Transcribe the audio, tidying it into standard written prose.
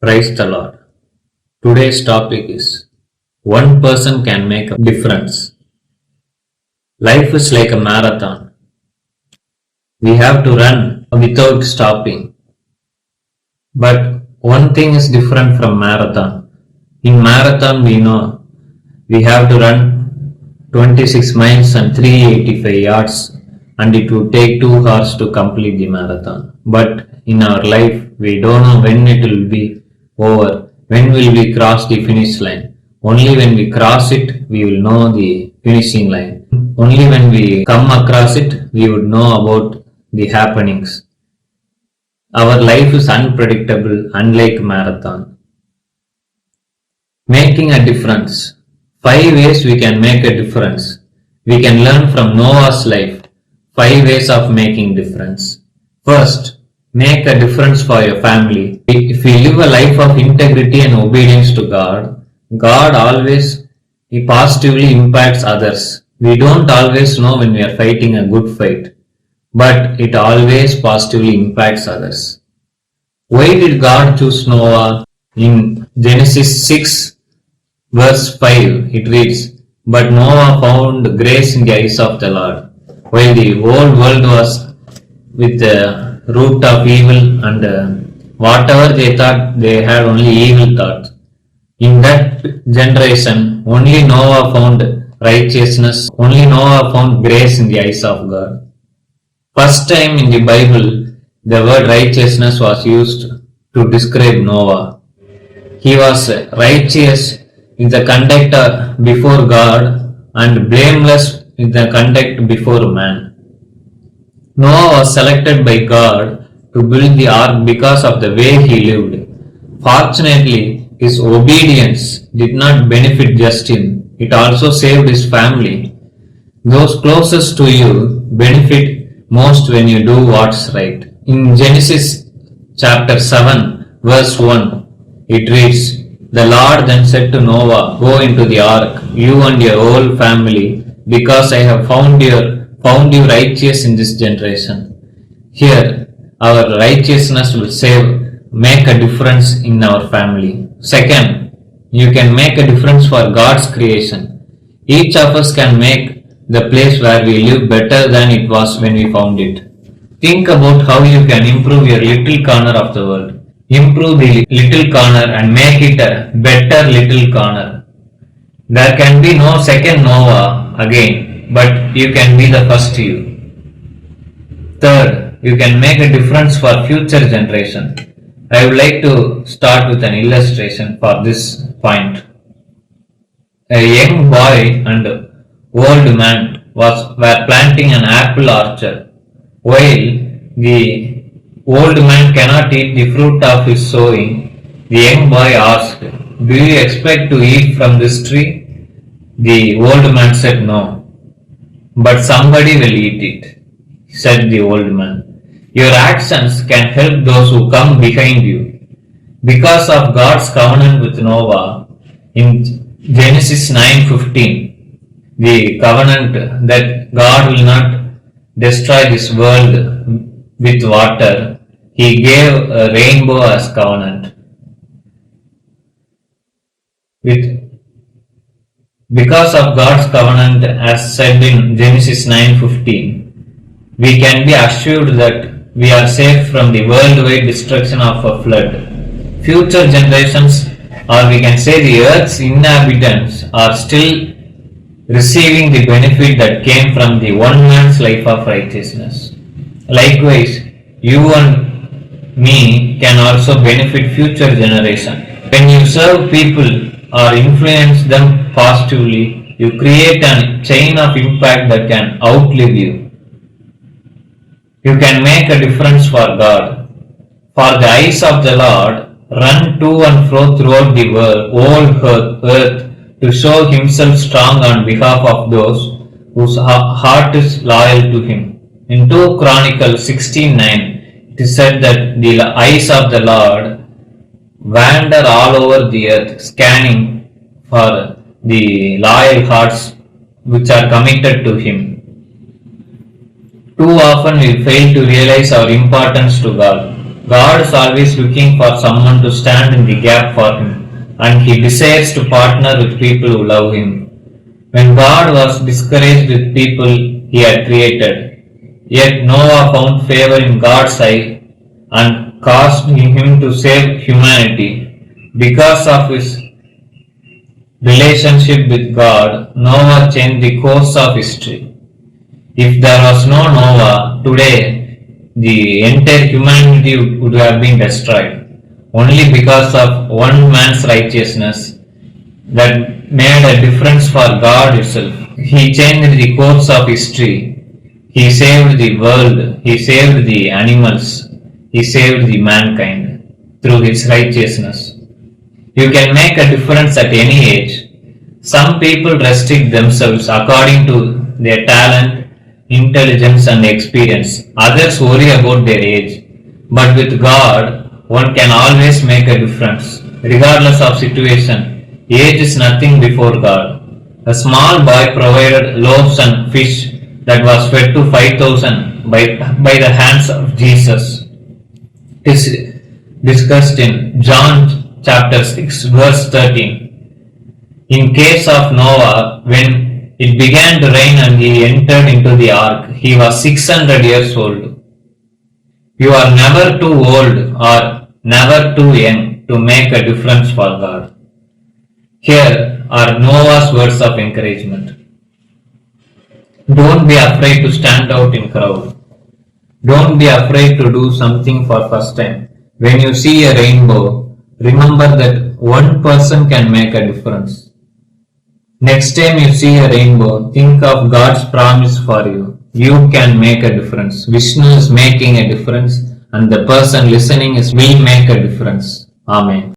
Praise the Lord. Today's topic is one person can make a difference. Life is like a marathon. We have to run without stopping. But one thing is different from marathon. In marathon, we know we have to run 26 miles and 385 yards, and it would take 2 hours to complete the marathon. But in our life, we don't know when it will be over. When will we cross the finish line? Only when we cross it, we will know the finishing line. Only when we come across it, we would know about the happenings. Our life is unpredictable, unlike marathon. Making a difference. 5 ways we can make a difference. We can learn from Noah's life. 5 ways of making difference. First, make a difference for your family. If we live a life of integrity and obedience to God, God always positively impacts others. We don't always know when we are fighting a good fight, but it always positively impacts others. Why did God choose Noah? In Genesis 6 verse 5 it reads, "But Noah found grace in the eyes of the Lord." While the whole world was with the root of evil and whatever they thought, they had only evil thoughts. In that generation, only Noah found righteousness, only Noah found grace in the eyes of God. First time in the Bible, the word righteousness was used to describe Noah. He was righteous in the conduct before God and blameless in the conduct before man. Noah was selected by God to build the ark because of the way he lived. Fortunately, his obedience did not benefit just him, it also saved his family. Those closest to you benefit most when you do what's right. In Genesis chapter 7, verse 1, it reads, "The Lord then said to Noah, Go into the ark, you and your whole family, because I have found you righteous in this generation." Here, our righteousness will make a difference in our family. Second, you can make a difference for God's creation. Each of us can make the place where we live better than it was when we found it. Think about how you can improve your little corner of the world. Improve the little corner and make it a better little corner. There can be no second Noah again, but you can be the first you. Third, you can make a difference for future generation. I would like to start with an illustration for this point. A young boy and old man were planting an apple orchard. While the old man cannot eat the fruit of his sowing, the young boy asked, "Do you expect to eat from this tree?" The old man said, "No, but somebody will eat it," said the old man. Your actions can help those who come behind you. Because of God's covenant with Noah in Genesis 9:15, the covenant that God will not destroy this world with water, He gave a rainbow as covenant. Because of God's covenant as said in Genesis 9:15, we can be assured that we are safe from the worldwide destruction of a flood. Future generations, or we can say the earth's inhabitants, are still receiving the benefit that came from the one man's life of righteousness. Likewise, you and me can also benefit future generations. When you serve people or influence them positively, you create a chain of impact that can outlive you. You can make a difference for God. For the eyes of the Lord run to and fro throughout the whole earth to show Himself strong on behalf of those whose heart is loyal to Him. In 2 Chronicles 16:9, it is said that the eyes of the Lord wander all over the earth, scanning for the loyal hearts which are committed to Him. Too often we fail to realize our importance to God. God is always looking for someone to stand in the gap for him, and he desires to partner with people who love him. When God was discouraged with people he had created, yet Noah found favor in God's sight and caused him to save humanity. Because of his relationship with God, Noah changed the course of history. If there was no Noah, today the entire humanity would have been destroyed. Only because of one man's righteousness that made a difference for God itself. He changed the course of history. He saved the world. He saved the animals. He saved the mankind through his righteousness. You can make a difference at any age. Some people restrict themselves according to their talent, intelligence and experience. Others worry about their age. But with God, one can always make a difference, regardless of situation. Age is nothing before God. A small boy provided loaves and fish that was fed to 5,000 by the hands of Jesus. It is discussed in John chapter 6 verse 13. In case of Noah, when it began to rain and he entered into the ark, he was 600 years old. You are never too old or never too young to make a difference for God. Here are Noah's words of encouragement. Don't be afraid to stand out in crowd. Don't be afraid to do something for first time. When you see a rainbow, remember that one person can make a difference. Next time you see a rainbow, think of God's promise for you. You can make a difference. Vishnu is making a difference and the person listening will make a difference. Amen.